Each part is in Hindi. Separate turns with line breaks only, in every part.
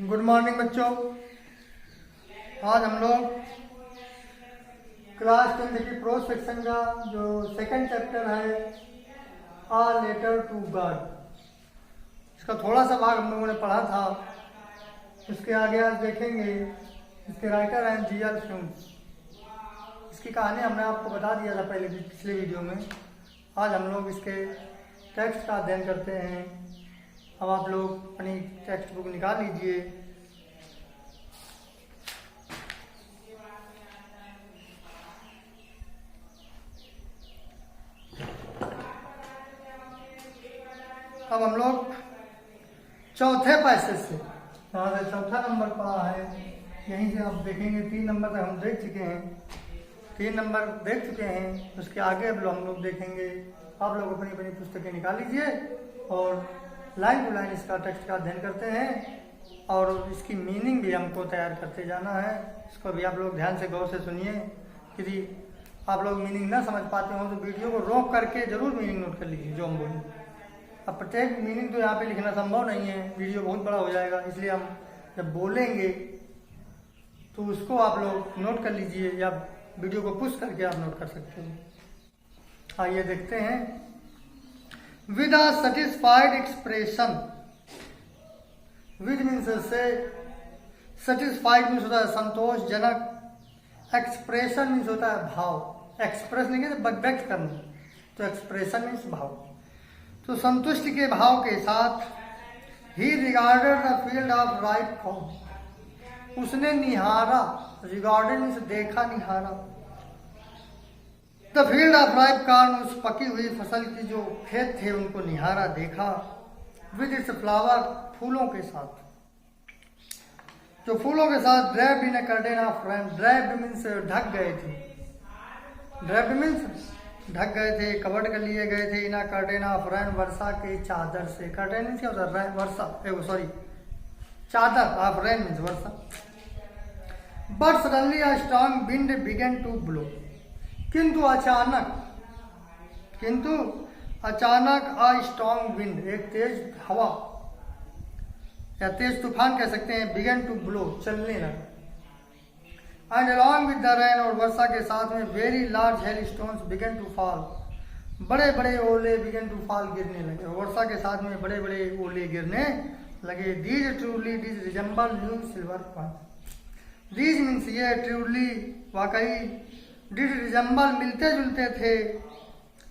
गुड मॉर्निंग बच्चों। आज हम लोग क्लास 10 की प्रो सेक्शन का जो सेकंड चैप्टर है आ लेटर टू गॉड, इसका थोड़ा सा भाग हम लोगों ने पढ़ा था। इसके आगे आज देखेंगे। इसके राइटर हैं जी.आर. फ्यूम्स। इसकी कहानी हमने आपको बता दिया था पहले पिछले वीडियो में। आज हम लोग इसके टेक्स्ट का अध्ययन करते हैं। अब आप लोग अपनी टेक्स्ट बुक निकाल लीजिए। अब हम लोग चौथे पैसेज से, यहाँ से चौथा नंबर पढ़ा है, यहीं से आप देखेंगे 3 नंबर तक हम देख चुके हैं। 3 नंबर देख चुके हैं, उसके आगे अब हम लोग देखेंगे। आप लोग अपनी अपनी पुस्तकें निकाल लीजिए और लाइन टू लाइन इसका टेक्स्ट का अध्ययन करते हैं और इसकी मीनिंग भी हमको तैयार करते जाना है। इसको भी आप लोग ध्यान से गौर से सुनिए। यदि आप लोग मीनिंग ना समझ पाते हो तो वीडियो को रोक करके जरूर मीनिंग नोट कर लीजिए जो हम बोलें। अब प्रत्येक मीनिंग तो यहाँ पे लिखना संभव नहीं है, वीडियो बहुत बड़ा हो जाएगा, इसलिए हम जब बोलेंगे तो उसको आप लोग नोट कर लीजिए या वीडियो को पुश करके आप नोट कर सकते हो। आइए देखते हैं। With a satisfied expression, with means से, सेटिस्फाइड मीन्स होता है संतोषजनक, एक्सप्रेशन मीन्स होता है भाव। एक्सप्रेस नहीं कहते व्यक्त करना, तो एक्सप्रेशन मीन्स भाव। तो संतुष्टि के भाव के साथ ही regarded the field of ripe corn, उसने निहारा, रिगार्डेड मीन्स देखा, निहारा, the field of ripe corn, उस पकी हुई फसल की जो खेत थे उनको निहारा, देखा, विद इट्स फ्लावर, फूलों के साथ, जो फूलों के साथ, draped in a curtain of rain, draped means ढक गए थे, ड्रैप्ड मीन्स ढक गए थे, कवर्ड कर लिए गए थे, इना कर्टेन ऑफ रेन, वर्षा के चादर से। कर्टेन मीन्स क्या होता है? वर्षा, सॉरी, चादर ऑफ रेन मीन्स वर्षा। But suddenly a strong wind began to blow, किंतु अचानक अ स्ट्रॉन्ग विंड, एक तेज हवा या तेज तूफान कह सकते हैं, बिगन टू ब्लो, चलने लगा। And along with the rain, और वर्षा के साथ में, very large hail stones began to fall, बड़े बड़े ओले बिगन टू फॉल, गिरने लगे। वर्षा के साथ में बड़े बड़े ओले गिरने लगे। These truly did resemble new silver coin, these means ये, ट्रूली वाकई, डिड रिजेंबल मिलते जुलते थे,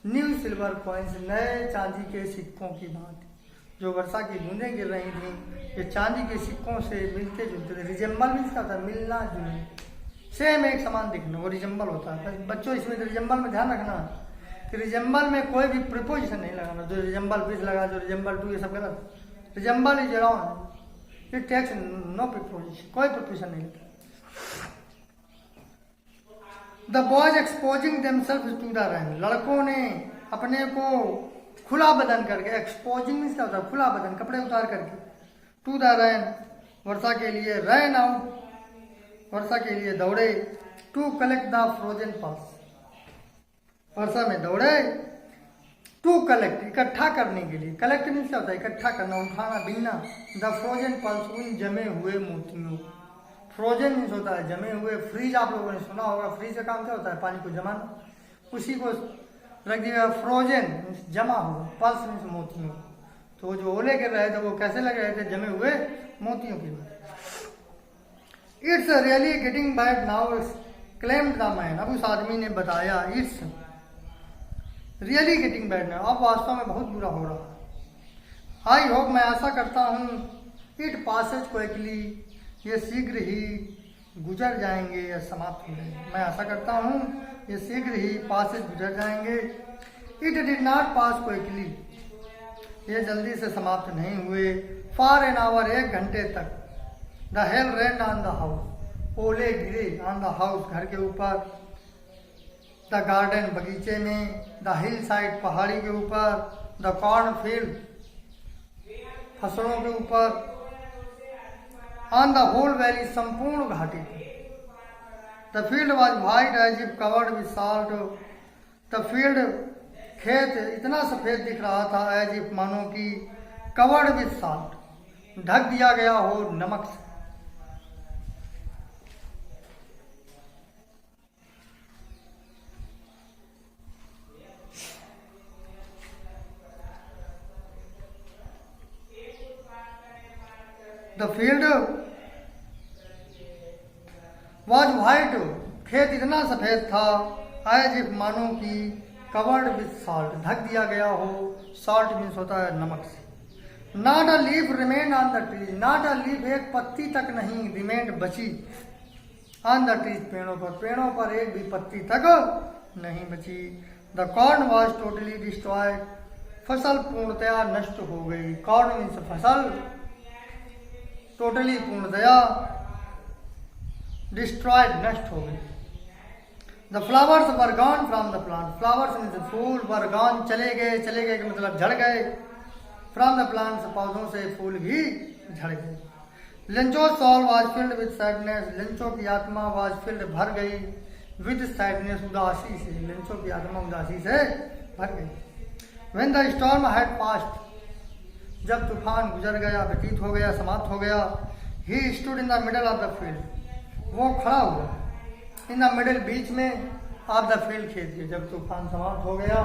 न्यू सिल्वर कॉइन्स, नए चांदी के सिक्कों की भांति। जो वर्षा की बूंदें गिर रही थी ये चांदी के सिक्कों से मिलते जुलते थे। रिजेंबल मीन्स क्या होता है? मिलना जुलना, सेम एक समान दिखना, वो रिजेंबल होता है। बच्चों इसमें रिजेंबल में ध्यान रखना कि रिजेंबल में कोई भी प्रिपोजिशन नहीं लगाना। जो रिजेंबल विथ लगा, जो रिजेंबल टू, ये सब गलत। Resemble is around, it takes no preposition, कोई प्रिपोजिशन नहीं लगता। The boys exposing themselves to the rain, लड़कों ने अपने को खुला बदन करके, एक्सपोजिंग मीन्स क्या होता है? खुला बदन, कपड़े उतार करके, टू द रेन, वर्षा के लिए, रैन आउट, वर्षा के लिए दौड़े, to collect the frozen pearls, वर्षा में दौड़े, टू कलेक्ट, इकट्ठा करने के लिए। कलेक्ट मीन्स क्या होता है? इकट्ठा करना, उठाना, बीनना। द फ्रोजन पल्स, उन जमे हुए मोतियों। फ्रोजन मीन्स होता है जमे हुए। फ्रीज आप लोगों ने सुना होगा, फ्रीज का काम क्या होता है? पानी को जमाना, उसी को रख दिया। फ्रोजन मीन्स जमा हुआ, पल्स मीन्स मोतियों। तो जो ओले गिर रहे थे वो कैसे लग रहे थे? जमे हुए मोतियों की बात। It's really getting bad now, claimed the man, अब उस आदमी ने बताया, it's really getting bad now, अब वास्तव में बहुत बुरा हो रहा। आई होप, मैं आशा करता हूँ, इट पासेज क्विकली, ये शीघ्र ही गुजर जाएंगे या समाप्त हो जाएंगे। मैं आशा करता हूँ ये शीघ्र ही पासेज गुजर जाएंगे। It did not pass quickly, ये जल्दी से समाप्त नहीं हुए। फॉर एन आवर, 1 घंटे तक। The hell rain on the house, ओले गिरे, ऑन द हाउस, घर के ऊपर। द गार्डन, बगीचे में। द हिल साइड, पहाड़ी के ऊपर। द कॉर्न फील्ड, फसलों के ऊपर। ऑन द होल वैली, संपूर्ण घाटी पर। The field was white as if covered with salt, the field, खेत इतना सफेद दिख रहा था, एज इफ मानो कि कवर्ड विद सॉल्ट, ढक दिया गया हो नमक से। द फील्ड वॉज वाइट, खेत इतना सफेद था, एज इफ मानो कि कवर्ड विथ सॉल्ट, ढक दिया गया हो। सॉल्ट मीन्स होता है नमक से। Not a leaf remain on the tree, not a leaf एक पत्ती तक नहीं, रिमेन बची, ऑन द ट्रीज पेड़ों पर एक भी पत्ती तक नहीं बची। The corn was totally destroyed, फसल पूर्णतया नष्ट हो गई। कॉर्न मीन्स फसल, टोटली पूर्णतया, डिस्ट्रॉयड नष्ट हो गई। The flowers were gone from the plant, flowers means फूल, वर गॉन चले गए का मतलब झड़ गए, फ्रॉम द प्लांट्स पौधों से फूल भी झड़ गए। Lencho soul was filled with sadness, Lencho की आत्मा वाज फिल्ड भर गई, विद सैडनेस उदासी से, लेंचो की आत्मा उदासी से भर गई। When the storm had passed, जब तूफान गुजर गया, व्यतीत हो गया, समाप्त हो गया। He stood in the middle of the field, वो खड़ा हुआ इन द मिडिल बीच में, ऑफ द फील्ड खेत के, जब तूफान समाप्त हो गया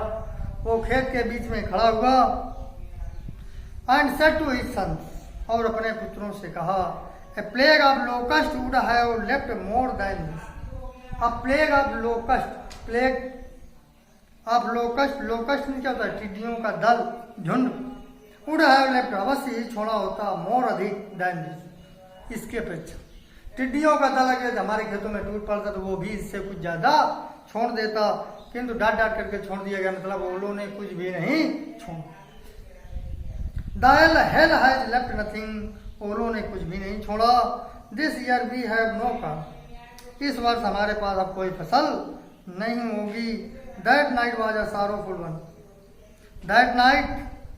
वो खेत के बीच में खड़ा हुआ। And said to his sons, और अपने पुत्रों से कहा, a plague of locust would have left more than this, a plague of locust, plague of locust, locust में क्या होता है, टिड्डियों का दल, झुंड, वुड हैव लेफ्ट, अवश्य ही छोड़ा होता, मोर अधिक देन दिस, इसके अपेक्षा। टिड्डियों का दल अगर हमारे खेतों में टूट पड़ता तो वो भी इससे कुछ ज्यादा छोड़ देता, किंतु डांट डांट करके छोड़ दिया गया, मतलब ओलों ने कुछ भी नहीं छोड़ा। दायल हेल हैज लेफ्ट नथिंग, ओलों ने कुछ भी नहीं छोड़ा। This year we have no crop, इस वर्ष हमारे पास अब कोई फसल नहीं होगी। That night was a sorrowful one, that night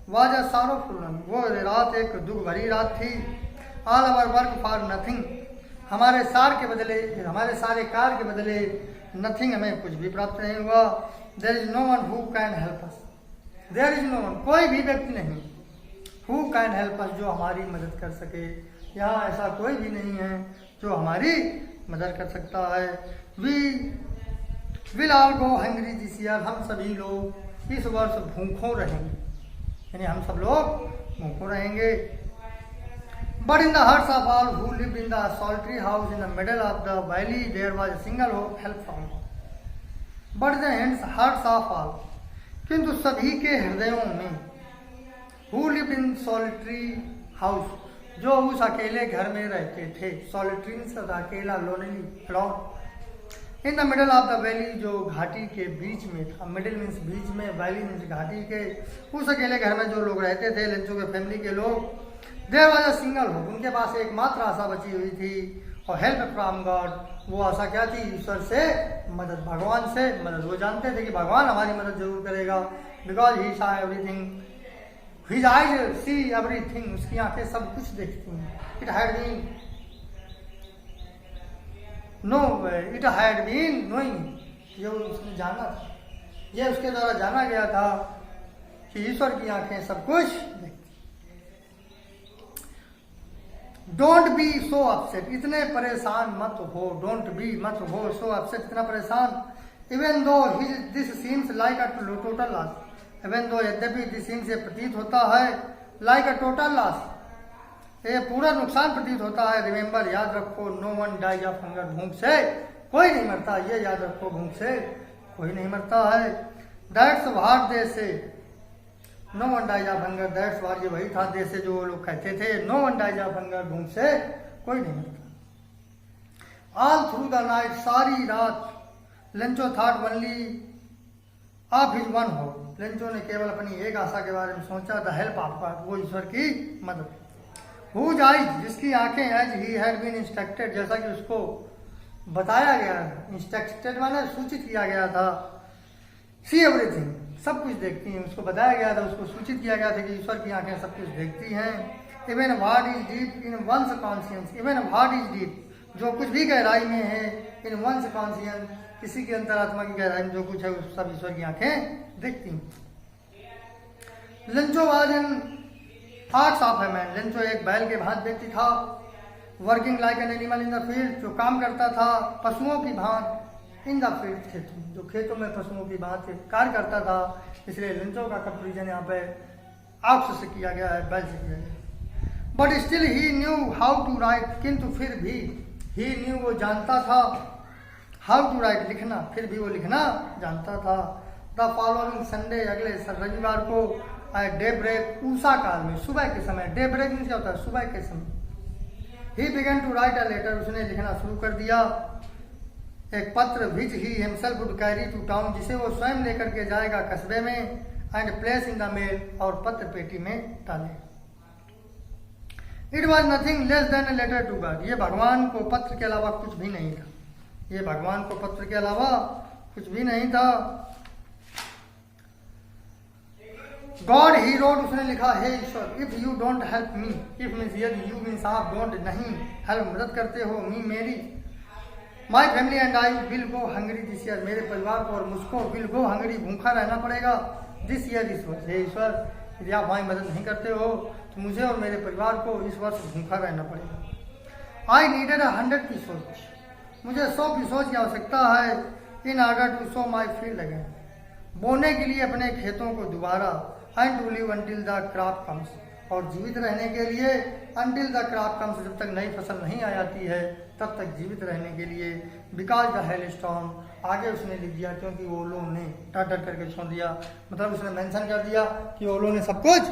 was a sorrowful one, वो रात एक दुख भरी रात थी। All our work for nothing, हमारे सारे कार्य के बदले नथिंग, हमें कुछ भी प्राप्त नहीं हुआ। There is no one who can help us, there is no one, कोई भी व्यक्ति नहीं, हु कैन हेल्प अस, जो हमारी मदद कर सके। यहाँ ऐसा कोई भी नहीं है जो हमारी मदद कर सकता है। We will all go hungry this year, हम सभी लोग इस वर्ष भूखों रहेंगे, यानी हम सब लोग भूखों रहेंगे। But in the hearts of all who lived in the solitary house in the middle of the valley, there was a single help from God. But in the hearts of all, किंतु सभी के हृदयों में, who lived in solitary house, जो उस अकेले घर में रहते थे, solitary मीन्स अकेला, lonely, alone, in the middle of the valley, जो घाटी के बीच में था, middle मीन्स बीच में, valley मीन्स घाटी के, उस अकेले घर में जो लोग रहते थे, लेंचो के फैमिली के लोग, there was a single hope, उनके पास एकमात्र आशा बची हुई थी, और हेल्प फ्रॉम गॉड, वो आशा क्या थी, ईश्वर से मदद, भगवान से मदद। वो जानते थे कि भगवान हमारी मदद जरूर करेगा, because he saw everything, his eyes see everything, उसकी आंखें सब कुछ देखती हैं। इट हैड बीन नोइंग, ये उसने जाना था, ये उसके द्वारा जाना गया था कि ईश्वर की आंखें सब कुछ देखती। डोंट बी सो अपसेट, इतने परेशान मत हो, डोंट बी मत हो, सो अपसेट इतना परेशान। Even though this seems like a total loss, even though यद्यपि दिस सीम्स ये प्रतीत होता है, लाइक अ टोटल लॉस, ये पूरा नुकसान प्रतीत होता है। रिमेंबर, याद रखो, no one dies of hunger, भूख से कोई नहीं मरता, ये याद रखो, भूख से कोई नहीं मरता है। That's what they say, no one dies of hunger, that's what, ये वही था दे से जो वो लोग कहते थे, no one dies of hunger, भूख से कोई नहीं मरता। ऑल थ्रू द नाइट, सारी रात, Lencho thought only of his one hope, Lencho ने केवल अपनी एक आशा के बारे में सोचा, द हेल्प ऑफ गॉड, वो ईश्वर की मदद। हुज आइज, जिसकी आंखें, as he had been instructed, जैसा कि उसको बताया गया, इंस्ट्रक्टेड माने सूचित किया गया था, सी एवरीथिंग, सब कुछ देखती हैं, उसको बताया गया था, उसको सूचित किया गया था कि ईश्वर की आंखें सब कुछ देखती हैं। Even what is deep in one's conscience, even what is deep, जो कुछ भी गहराई में है, इन वंस कॉन्शियंस, किसी की अंतरात्मा की गहराई में जो कुछ है, उस सब ईश्वर की आंखें देखती हैं। Lencho was in thoughts of a man, Lencho एक बैल के भांत व्यक्ति था, working like an animal in the field, जो काम करता था पशुओं की भांत, इन द फील्ड, खेतों, जो खेतों में पशुओं की भांत कार्य करता था, इसलिए लेंचो का कंपेरिजन यहाँ पे ऑक्स से किया गया है, बैल से किया गया। But still he knew how to write, किंतु फिर भी ही न्यू वो जानता था, हाउ टू राइट लिखना, फिर भी वो लिखना जानता था। द फॉलोइंग संडे, अगले रविवार को एट डे ब्रेक, ऊषा काल में, सुबह के समय, डे ब्रेक मीन्स क्या होता है, सुबह के समय। He began to write a letter, उसने लिखना शुरू कर दिया एक पत्र, which he himself would carry to town, जिसे वो स्वयं लेकर के जाएगा कस्बे में, and place in the mail, और पत्र पेटी में डाले। It was nothing less than a letter to God, ये भगवान को पत्र के अलावा कुछ भी नहीं था, ये भगवान को पत्र के अलावा कुछ भी नहीं था। गॉड ही रोड, उसने लिखा, हे ईश्वर, if you don't help me, if means यदि, यू मीन्स आप, डोंट नहीं, हेल्प मदद करते हो, मी मेरी, my family and I will go hungry this year, मेरे परिवार को और मुझको विल गो हंगरी, भूखा रहना पड़ेगा, दिस ईयर इस वर्ष, हे ईश्वर यदि आप हमारी मदद नहीं करते हो तो मुझे और मेरे परिवार को इस वर्ष भूखा रहना पड़ेगा। आई नीडेड 100 पीसोज, मुझे 100 पीसोज की आवश्यकता है, in order to sow my field again, बोने के लिए अपने खेतों को दोबारा, and to live until the crop comes, और जीवित रहने के लिए, अंटिल द क्रॉप कम्स, जब तक नई फसल नहीं आ जाती है तब तक जीवित रहने के लिए, बिकॉज द हेल स्टॉर्म, आगे उसने लिख दिया क्योंकि ओलो ने, डर डर करके छोड़ दिया, मतलब उसने मेंशन कर दिया कि ओलो ने सब कुछ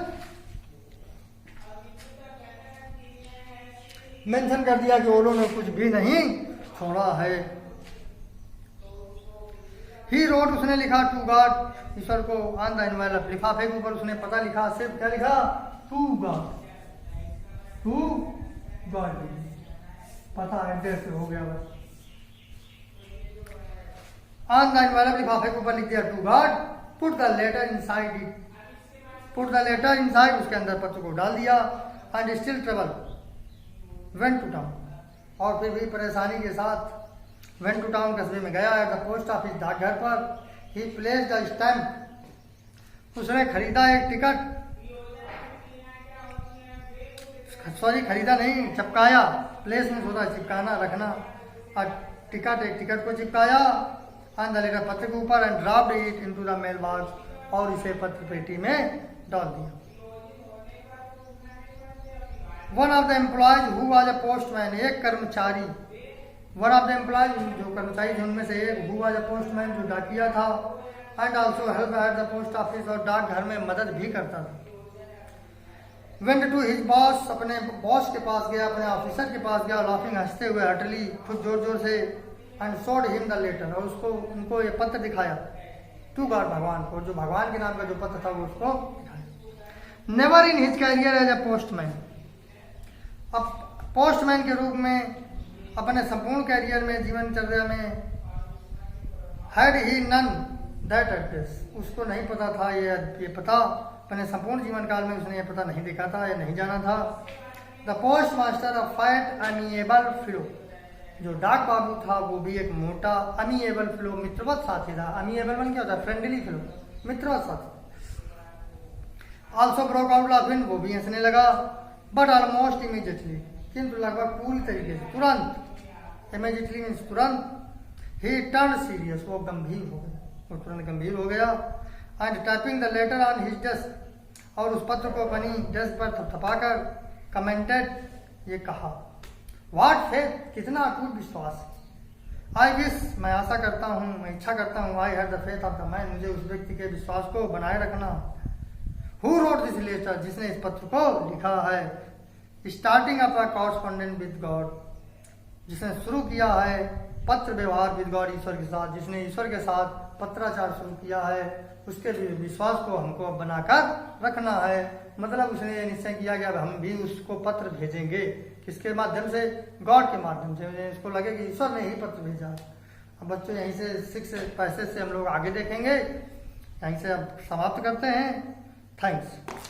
मेंशन कर दिया कि ओलो ने कुछ भी नहीं छोड़ा है। ही रोड, उसने लिखा, टू गॉड, ईश्वर को, ऑन द एनवेलप, लिफाफे के ऊपर उसने पता लिखा, सिर्फ क्या लिखा, टू गॉड, टू गॉड, पता एड्रेस हो गया बस। ऑन द एनवेलप, लिफाफे के ऊपर लिख दिया, to God, put the letter inside it, put the letter inside, उसके अंदर पत्र को डाल दिया, and still travel went to town, और फिर भी परेशानी के साथ वेंट टू टाउन, कस्बे में गया, एट द पोस्ट ऑफिस, डाकघर पर, ही प्लेस द स्टैम्प, उसने खरीदा एक टिकट, सॉरी खरीदा नहीं, चिपकाया, प्लेस में होता है चिपकाना, रखना, और टिकट, एक टिकट को चिपकाया, ऑन द लेटर, पत्र के ऊपर, and dropped it into the mail box, और इसे पत्र पेटी में डाल दिया। One of the employees who was a postman, एक कर्मचारी, वन ऑफ द एम्प्लॉयज, जो कर्मचारी थे उनमें से एक, हु वाज अ पोस्टमैन, जो डाकिया था, and also help at the post office, और डाक घर में मदद भी करता था। वेंट टू हिज बॉस, अपने बॉस के पास गया, अपने ऑफिसर के पास गया, लाफिंग, हंसते हुए, हटली, खुद जोर जोर से, and showed him the letter, और उसको, उनको ये पत्र दिखाया, टू गॉड, भगवान को, जो भगवान के नाम का जो पत्र था वो उसको दिखाया। Never in his career as a postman, अब पोस्टमैन के रूप में अपने संपूर्ण कैरियर में, जीवनचर्या में, had he none that address, उसको नहीं पता था ये पता, अपने संपूर्ण जीवन काल में उसने ये पता नहीं देखा था या नहीं जाना था। The post master of fat amiable fellow, जो डाक बाबू था वो भी एक मोटा अमीएबल फ्लो, मित्रवत साथी था। अमीएबल मन क्या होता है, फ्रेंडली फ्लो, मित्रवत साथी। ऑल्सो ब्रोक आउट लाफिंग, वो भी हंसने लगा, बट ऑलमोस्ट इमीडिएटली, किंतु लगभग पूरी तरीके से, तुरंत, इमीडिएटली मीन्स तुरंत, ही टर्न सीरियस, वो गंभीर हो गया, वो तुरंत गंभीर हो गया, and typing the later on his desk, और उस पत्र को अपनी डेस्क पर थपथपाकर, कमेंटेड, ये कहा, व्हाट फेथ, कितना अटूट विश्वास, आई विश, मैं आशा करता हूँ, मैं इच्छा करता हूँ, I have the faith of the man, मुझे उस व्यक्ति के विश्वास को बनाए रखना, हु रोट दिस लेटर, जिसने इस पत्र को लिखा है, starting up a correspondent with God, जिसने शुरू किया है पत्र व्यवहार विद गॉड, ईश्वर के साथ, जिसने ईश्वर के साथ पत्राचार शुरू किया है, उसके विश्वास को हमको बनाकर रखना है। मतलब उसने ये निश्चय किया कि अब हम भी उसको पत्र भेजेंगे, किसके माध्यम से, गॉड के माध्यम से, इसको लगे कि ईश्वर ने ही पत्र भेजा। अब बच्चों यहीं से 6 पैसे से हम लोग आगे देखेंगे, यहीं से अब समाप्त करते हैं। थैंक्स।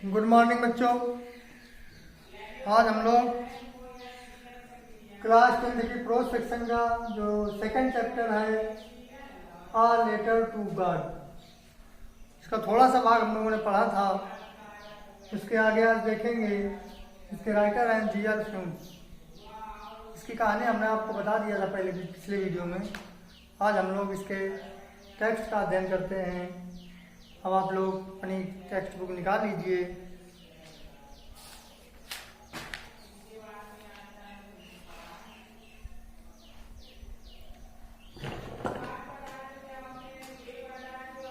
गुड मॉर्निंग बच्चों, आज हम लोग क्लास 10 की प्रोज सेक्शन का जो सेकंड चैप्टर है आ लेटर टू गॉड, इसका थोड़ा सा भाग हम लोगों ने पढ़ा था। उसके आगे आज देखेंगे। इसके राइटर हैं जी.एल. फ्यूम्स। इसकी कहानी हमने आपको बता दिया था पहले पिछले वीडियो में। आज हम लोग इसके टेक्स्ट का अध्ययन करते हैं। अब आप लोग अपनी टेक्स्ट बुक निकाल लीजिए।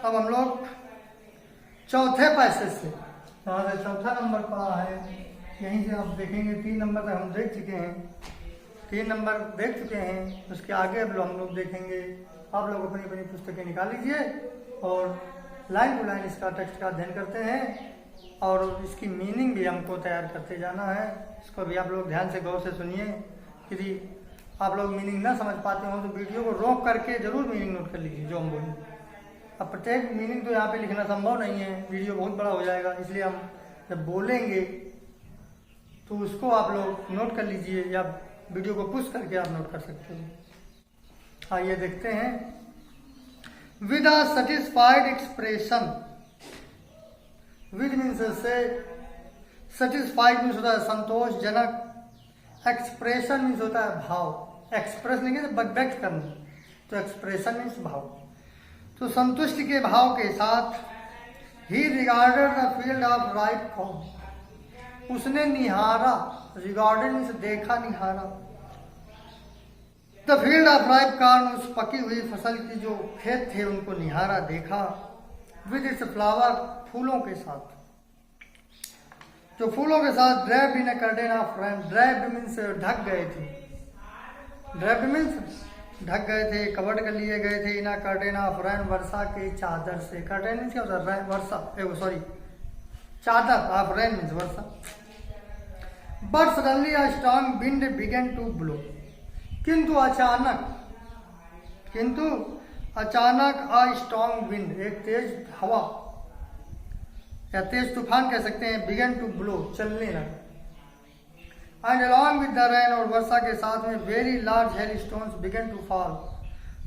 अब हम लोग चौथे पैसेज से, यहाँ से चौथा नंबर पढ़ा है, यहीं से आप देखेंगे 3 नंबर तक हम देख चुके हैं। 3 नंबर देख चुके हैं, उसके आगे अब हम लोग देखेंगे। आप लोग अपनी अपनी पुस्तकें निकाल लीजिए और लाइन टू लाइन इसका टेक्स्ट का अध्ययन करते हैं और इसकी मीनिंग भी हमको तैयार करते जाना है। इसको भी आप लोग ध्यान से गौर से सुनिए। यदि आप लोग मीनिंग ना समझ पाते हो तो वीडियो को रोक करके जरूर मीनिंग नोट कर लीजिए जो हम बोलें। अब प्रत्येक मीनिंग तो यहाँ पे लिखना संभव नहीं है, वीडियो बहुत बड़ा हो जाएगा, इसलिए हम जब बोलेंगे तो उसको आप लोग नोट कर लीजिए या वीडियो को पुश करके आप नोट कर सकते हो। आइए देखते हैं। With a satisfied expression, with means से, सेटिस्फाइड मीन्स होता है संतोषजनक, एक्सप्रेशन मीन्स होता है भाव। एक्सप्रेस लिखेंगे तो व्यक्त करना, तो एक्सप्रेशन मीन्स भाव। तो संतुष्टि के भाव के साथ ही regarded the field of ripe corn, उसने निहारा, रिगार्डेड मीन्स देखा, निहारा, the field of ripe corn, उस पकी हुई फसल की जो खेत थे उनको निहारा, देखा। विद इट्स फ्लावर, फूलों के साथ, जो फूलों के साथ draped in a curtain of rain, draped means ढक गए थे, ड्रैप्ड मीन्स ढक गए थे, कवर्ड कर लिए गए थे, इना कर्टेन ऑफ रेन, वर्षा के चादर से। कर्टेन मीन्स क्या होता है? वर्षा, सॉरी चादर ऑफ रेन मीन्स वर्षा। But suddenly a strong wind began to blow, किंतु अचानक अ स्ट्रॉन्ग विंड, एक तेज हवा या तेज तूफान कह सकते हैं, बिगन टू ब्लो, चलने लगा। And along with the rain, और वर्षा के साथ में very large hail stones began to fall,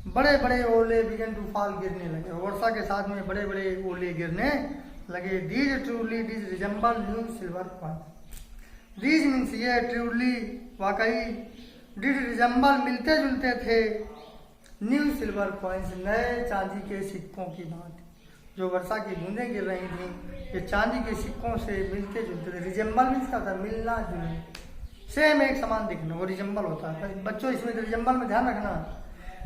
बड़े बड़े ओले बिगन टू फॉल, गिरने लगे। वर्षा के साथ में बड़े बड़े ओले गिरने लगे। These truly did resemble new silver coin, these means ये, ट्रूली वाकई, डिड रिजेंबल मिलते जुलते थे, न्यू सिल्वर कॉइन्स, नए चांदी के सिक्कों की बात। जो वर्षा की बूंदें गिर रही थी ये चांदी के सिक्कों से मिलते जुलते थे। रिजेंबल मीन्स क्या होता है? मिलना जुलना, सेम एक समान दिखना, वो रिजेंबल होता है। बच्चों इसमें रिजेंबल में ध्यान रखना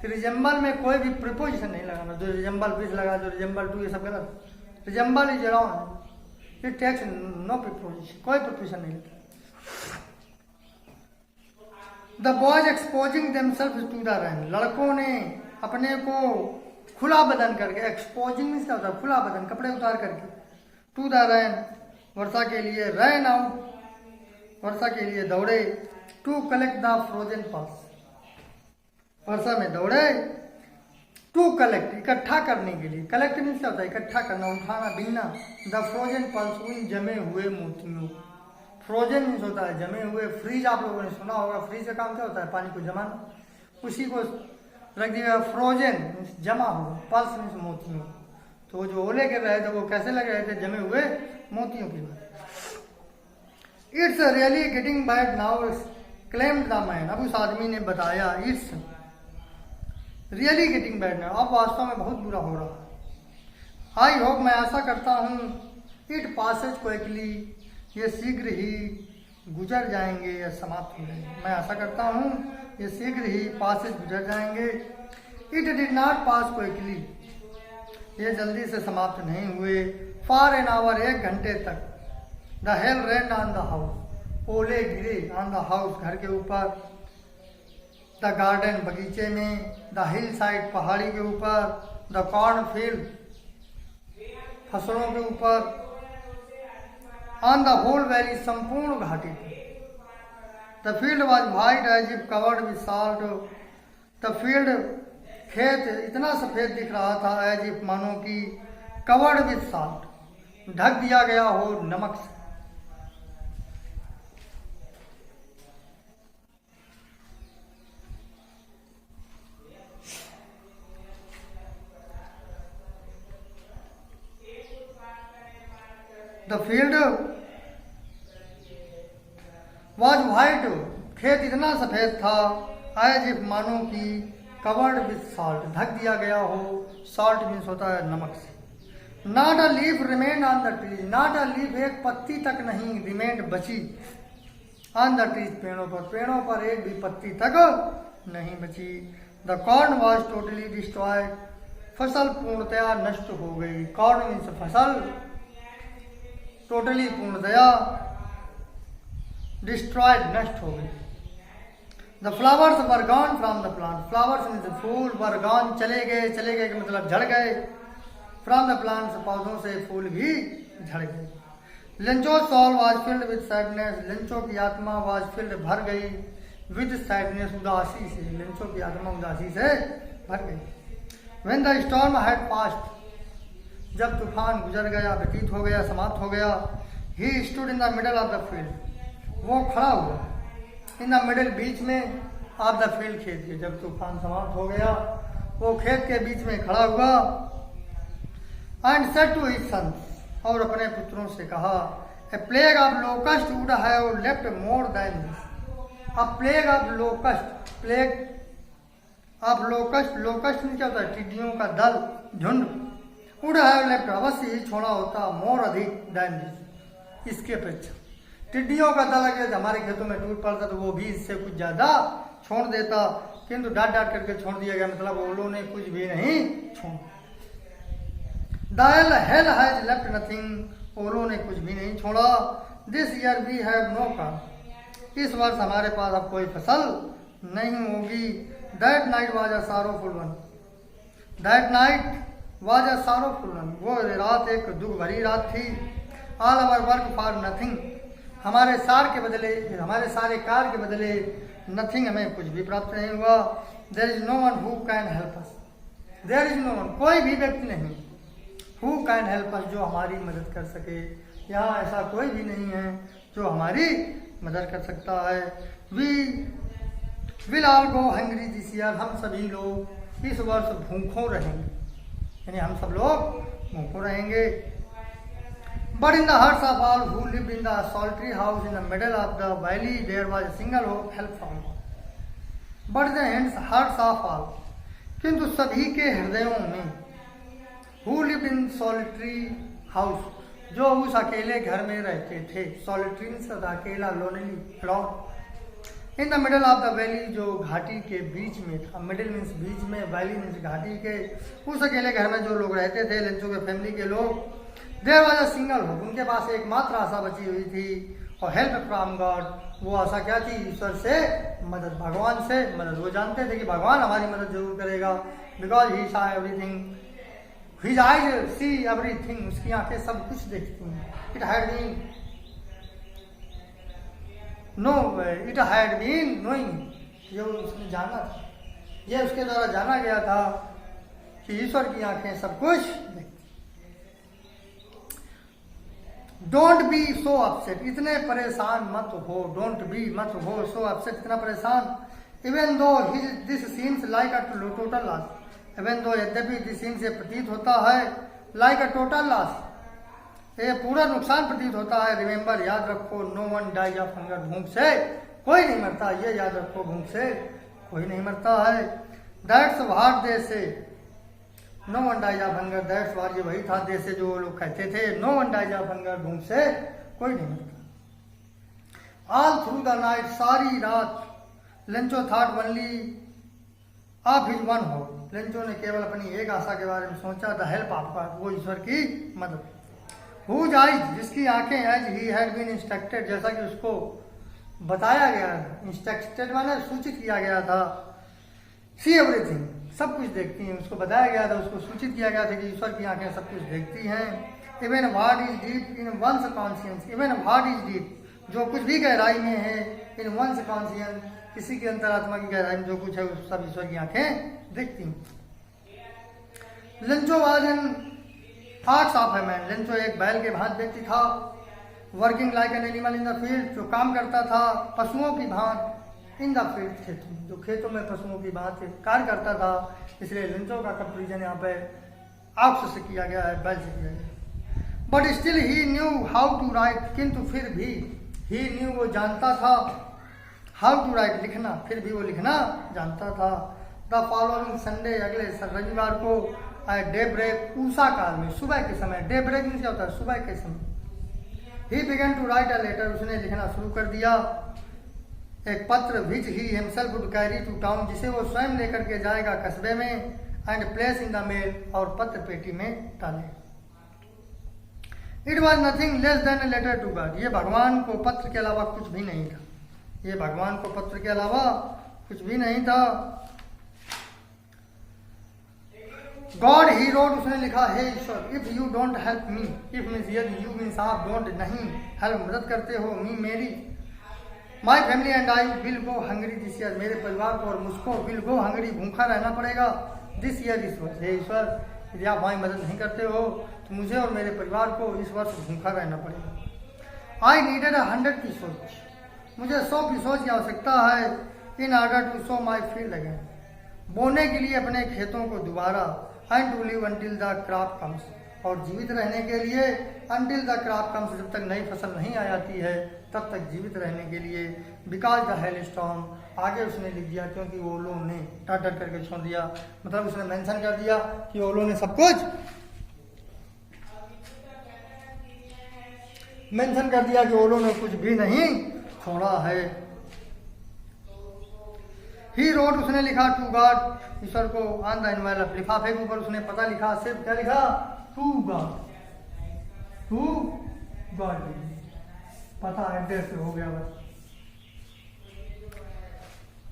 कि रिजेंबल में कोई भी प्रीपोजिशन नहीं लगाना। जो रिजेंबल विच लगा, जो रिजेंबल टू, ये सब गलत। Resemble is around, it takes no preposition, कोई प्रीपोजिशन नहीं लगता। The boys exposing themselves to the rain, लड़कों ने अपने को खुला बदन करके, एक्सपोजिंग मीन्स क्या होता है? खुला बदन, कपड़े उतार करके, टू द रेन, वर्षा के लिए, रैन आउट, वर्षा के लिए दौड़े, to collect the frozen pearls, वर्षा में दौड़े, टू कलेक्ट, इकट्ठा करने के लिए। कलेक्ट मीन्स क्या होता है? इकट्ठा करना, उठाना, बीनना। द फ्रोजन पल्स, उन जमे हुए मोतियों। फ्रोजन मीन्स होता है जमे हुए। फ्रीज आप लोगों ने सुना होगा, फ्रीज का काम क्या होता है? पानी को जमाना, उसी को रख दिया। फ्रोजन मीन्स जमा हुआ, पल्स मीन्स मोतियों। तो जो ओले गिर रहे थे वो कैसे लग रहे थे? जमे हुए मोतियों की बात। It's really getting bad now, claimed the man, अब उस आदमी ने बताया, it's really getting bad now, अब वास्तव में बहुत बुरा हो रहा। आई होप, मैं आशा करता हूँ, इट पासेज क्विकली, ये शीघ्र ही गुजर जाएंगे या समाप्त हो जाएंगे। मैं आशा करता हूँ ये शीघ्र ही पासेज गुजर जाएंगे। It did not pass quickly, ये जल्दी से समाप्त नहीं हुए। फॉर एन आवर, 1 घंटे तक। The hell rain on the house, ओले गिरे, ऑन द हाउस, घर के ऊपर। द गार्डन, बगीचे में। द हिल साइड, पहाड़ी के ऊपर। द कॉर्न फील्ड, फसलों के ऊपर। ऑन द होल वैली, संपूर्ण घाटी पर। The field was white as if covered with salt, the field, खेत इतना सफेद दिख रहा था, एज इफ मानो कि, कवर्ड विद सॉल्ट, ढक दिया गया हो नमक से। द फील्ड वॉज वाइट, खेत इतना सफेद था, एज इफ मानो कि कवर्ड विथ सॉल्ट, ढक दिया गया हो। सॉल्ट मीन्स होता है नमक से। Not a leaf remained on the trees, not a leaf एक पत्ती तक नहीं, रिमेन्ड बची, ऑन द ट्रीज पेड़ों पर एक भी पत्ती तक नहीं बची। The corn was totally destroyed, फसल पूर्णतया नष्ट हो गई। कॉर्न मीन्स फसल, टोटली पूर्णतया, डिस्ट्रॉयड नष्ट हो गई। The flowers were gone from the plant, flowers means फूल, वर गॉन चले गए का मतलब झड़ गए, फ्रॉम द प्लांट्स पौधों से फूल भी झड़ गए। Lencho soul was filled with sadness, Lencho की आत्मा वाज फिल्ड भर गई, विद सैडनेस उदासी से, लेंचो की आत्मा उदासी से भर गई। When the storm had passed, जब तूफान गुजर गया, व्यतीत हो गया, समाप्त हो गया, he stood in the middle of the field, वो खड़ा हुआ, इन द मिडल बीच में, ऑफ द फील्ड खेत के, जब तूफान समाप्त हो गया वो खेत के बीच में खड़ा हुआ। And said to his sons, और अपने पुत्रों से कहा, a plague of locust would have left more than this, a plague of locust, plague of locust, locust में क्या होता है, टिड्डियों का दल, झुंड, वुड हैव लेफ्ट, अवश्य ही छोड़ा होता, मोर अधिक देन दिस, इसके अपेक्षा। टिड्डियों का दल अगर हमारे खेतों में टूट पड़ता तो वो भी इससे कुछ ज्यादा छोड़ देता, किंतु डांट डांट करके छोड़ दिया गया, मतलब ओलों ने कुछ भी नहीं छोड़ा। The hell has left nothing, ओलों ने कुछ भी नहीं छोड़ा। This year we have no crop, इस वर्ष हमारे पास अब कोई फसल नहीं होगी। That night was a sorrowful one, that night was a sorrowful one, वो रात एक दुख भरी रात थी। All our work for nothing, हमारे सारे कार्य के बदले नथिंग, हमें कुछ भी प्राप्त नहीं हुआ। There is no one who can help us, there is no one, कोई भी व्यक्ति नहीं, हु कैन हेल्प अस, जो हमारी मदद कर सके। यहाँ ऐसा कोई भी नहीं है जो हमारी मदद कर सकता है। We will all go hungry this year, हम सभी लोग इस वर्ष भूखों रहेंगे, यानी हम सब लोग भूखों रहेंगे। But in the hearts of all who lived in the solitary house in the middle of the valley, there was a single help from God. But the hearts of all, किंतु सभी के हृदयों में, who lived in solitary house, जो उस अकेले घर में रहते थे, solitary मीन्स अकेला, lonely, alone, in the middle of the valley, जो घाटी के बीच में था, middle मीन्स बीच में, valley मीन्स घाटी के, उस अकेले घर में जो लोग रहते थे, लेंचो के फैमिली के लोग, there was a single hope, उनके पास एकमात्र आशा बची हुई थी, और हेल्प फ्रॉम गॉड, वो आशा क्या थी, ईश्वर से मदद, भगवान से मदद। वो जानते थे कि भगवान हमारी मदद जरूर करेगा, बिकॉज ही सा everything, his eyes see everything, उसकी आंखें सब कुछ देखती हैं। इट हैड बीन नोइंग, ये उसने जाना था, ये उसके द्वारा जाना गया था कि ईश्वर की आंखें सब कुछ देखती। डोंट बी सो अपसेट, इतने परेशान मत हो, डोंट बी मत हो, सो अपसेट, इतना परेशान। Even though this seems like a total loss, even though यद्यपि दिस सीम्स से प्रतीत होता है, लाइक अ टोटल लॉस, ये पूरा नुकसान प्रतीत होता है। रिमेंबर, याद रखो, no one dies of hunger, भूख से कोई नहीं मरता, ये याद रखो, भूख से कोई नहीं मरता है। That's what they say, no one dies of hunger, that's what, ये वही था दे से जो लोग कहते थे, no one dies of hunger, भूख से कोई नहीं मरता। ऑल थ्रू द नाइट, सारी रात, Lencho thought only of his one hope, Lencho ने केवल अपनी एक आशा के बारे में सोचा, द हेल्प ऑफ गॉड, वो ईश्वर की मदद। हुज आइज, जिसकी आंखें, as he had been instructed, जैसा कि उसको बताया गया था, इंस्ट्रक्टेड माने सूचित किया गया था, सी एवरीथिंग, सब कुछ देखती हैं, उसको बताया गया था, उसको सूचित किया गया था कि ईश्वर की आंखें सब कुछ देखती हैं। Even what is deep in one's conscience, even what is deep, जो कुछ भी गहराई में है, इन वंस कॉन्शियंस, किसी की अंतरात्मा की गहराई में जो कुछ है, उस सब ईश्वर की आंखें देखती हैं। Lencho was in thoughts of a man, Lencho एक बैल के भांत व्यक्ति था, working like an animal in the field, जो काम करता था पशुओं की भांत, इन द फील्ड, खेतों में, जो खेतों में पशुओं की भांति कार्य करता था, इसलिए लेंचो का कंपेरिजन यहाँ पे ऑक्स से किया गया है, बैल से किया गया है। But still he knew how to write, किंतु फिर भी ही न्यू वो जानता था, हाउ टू राइट लिखना, फिर भी वो लिखना जानता था। द फॉलोइंग संडे, अगले रविवार को डे ब्रेक, उषा काल में, सुबह के समय, डे ब्रेक में क्या होता है, सुबह के समय। He began to write a letter, उसने लिखना शुरू कर दिया एक पत्र, which he himself would carry to town, जिसे वो स्वयं लेकर के जाएगा कस्बे में, and place in the mail, और पत्र पेटी में डाले। It was nothing less than a letter to God, ये भगवान को पत्र के अलावा कुछ भी नहीं था, ये भगवान को पत्र के अलावा कुछ भी नहीं था। गॉड ही रोड, उसने लिखा, हे ईश्वर, if you don't help me, if means यदि, यू मीन्स आप, डोंट नहीं, हेल्प मदद करते हो, मी मेरी, my family and I will go hungry this year, मेरे परिवार को और मुझको विल गो हंगरी, भूखा रहना पड़ेगा, दिस ईयर इस वर्ष, हे ईश्वर यदि आप हमारी मदद नहीं करते हो तो मुझे और मेरे परिवार को इस वर्ष भूखा रहना पड़ेगा। आई नीडेड 100 पिसोज, मुझे 100 पिसोज की आवश्यकता है, in order to sow my field again, बोने के लिए अपने खेतों को दोबारा, and to live until the crop comes, और जीवित रहने के लिए, अंटिल द क्रॉप कम्स, जब तक नई फसल नहीं आ जाती है तब तक जीवित रहने के लिए, बिकॉज द हेल स्टॉर्म, आगे उसने लिख दिया क्योंकि ओलों ने डट डट करके छोड़ दिया, मतलब उसने मेंशन कर दिया कि ओलों ने सब कुछ मेंशन कर दिया कि ओलों ने कुछ भी नहीं छोड़ा है। ही रोड, उसने लिखा, टू गॉड, ईश्वर को, ऑन द एनवेलप, लिफाफे के ऊपर उसने पता लिखा, सिर्फ क्या लिखा, टू गॉड, टू गॉड, पता एड्रेस हो गया बस।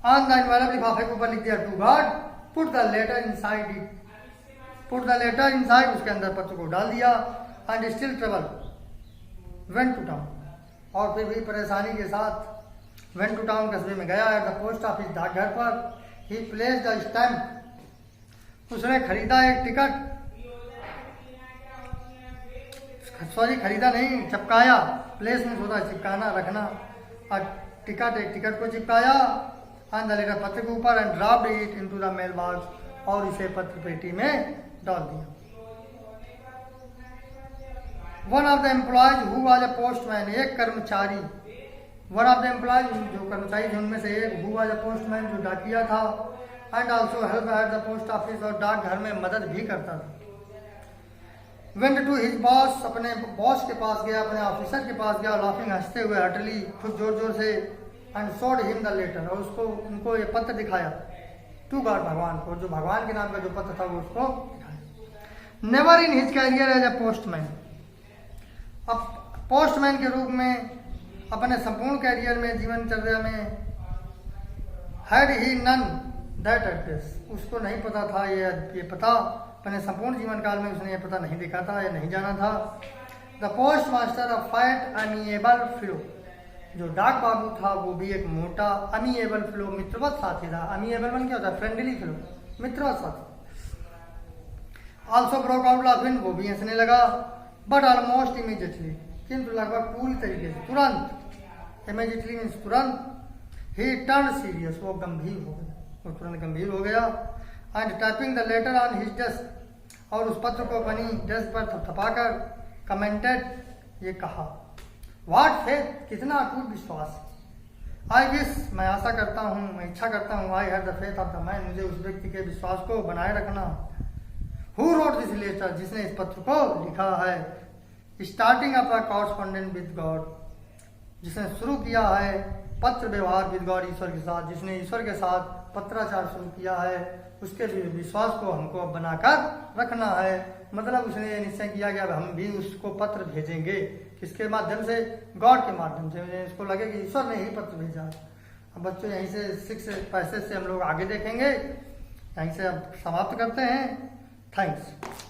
ऑन द एनवेलप, लिफाफे के ऊपर लिख दिया, to God, put the letter inside it, put the letter inside, उसके अंदर पत्र को डाल दिया, and still travel went to town, और फिर भी परेशानी के साथ वेंट टू टाउन, कस्बे में गया, एट द पोस्ट ऑफिस, डाकघर पर, ही प्लेस द स्टैम्प, उसने खरीदा एक टिकट, सॉरी खरीदा नहीं, चिपकाया, प्लेस में होता है चिपकाना, रखना, और टिकट, एक टिकट को चिपकाया, एंड द लेटर, पत्र के ऊपर, and dropped it into the mail box, और इसे पत्र पेटी में डाल दिया। One of the employees who was a postman, एक कर्मचारी, वन ऑफ द एम्प्लॉयज, जो कर्मचारी थे उनमें से एक, हु वाज अ पोस्टमैन, जो डाकिया था, and also help at the post office, और डाकघर में मदद भी करता था। वेंट टू हिज बॉस, अपने बॉस के पास गया, अपने ऑफिसर के पास गया, लाफिंग, हंसते हुए, हटली, खुद जोर जोर से, and showed him the letter, और उसको, उनको ये पत्र दिखाया, टू गॉड, भगवान को, जो भगवान के नाम का जो पत्र था वो उसको दिखाया। Never in his career as a postman, अब पोस्टमैन के रूप में अपने संपूर्ण कैरियर में, जीवनचर्या में, had he none that address, उसको नहीं पता था ये पता, अपने संपूर्ण जीवन काल में उसने ये पता नहीं देखा था, या नहीं जाना था। The post master of fat amiable fellow, जो डाक बाबू था वो भी एक मोटा अमीएबल फ्लो, मित्रवत साथी था। अमीएबल मन क्या होता है, फ्रेंडली फ्लो, मित्रवत साथी। ऑल्सो ब्रोक आउट लाफिंग, वो भी हंसने लगा, बट ऑलमोस्ट इमीडिएटली, किंतु लगभग पूरी तरीके से, तुरंत, इमीडिएटली मीन्स तुरंत, ही टर्न सीरियस, वो गंभीर हो गया, वो तुरंत गंभीर हो गया, and typing the later on his desk, और उस पत्र को अपनी डेस्क पर थपथपाकर, कमेंटेड, ये कहा, व्हाट फेथ, कितना अटूट विश्वास, आई विश, मैं आशा करता हूँ, मैं इच्छा करता हूँ, I have the faith of the man, मुझे उस व्यक्ति के विश्वास को बनाए रखना, हु रोट दिस लेटर, जिसने इस पत्र को लिखा है, starting up a correspondent with God, जिसने शुरू किया है पत्र व्यवहार विद गॉड, ईश्वर के साथ, जिसने ईश्वर के साथ पत्राचार शुरू किया है, उसके विश्वास को हमको अब बनाकर रखना है। मतलब उसने ये निश्चय किया कि अब हम भी उसको पत्र भेजेंगे, किसके माध्यम से, गॉड के माध्यम से, इसको लगे कि ईश्वर ने ही पत्र भेजा। अब बच्चों यहीं से 6 पैसे से हम लोग आगे देखेंगे, यहीं से अब समाप्त करते हैं। थैंक्स।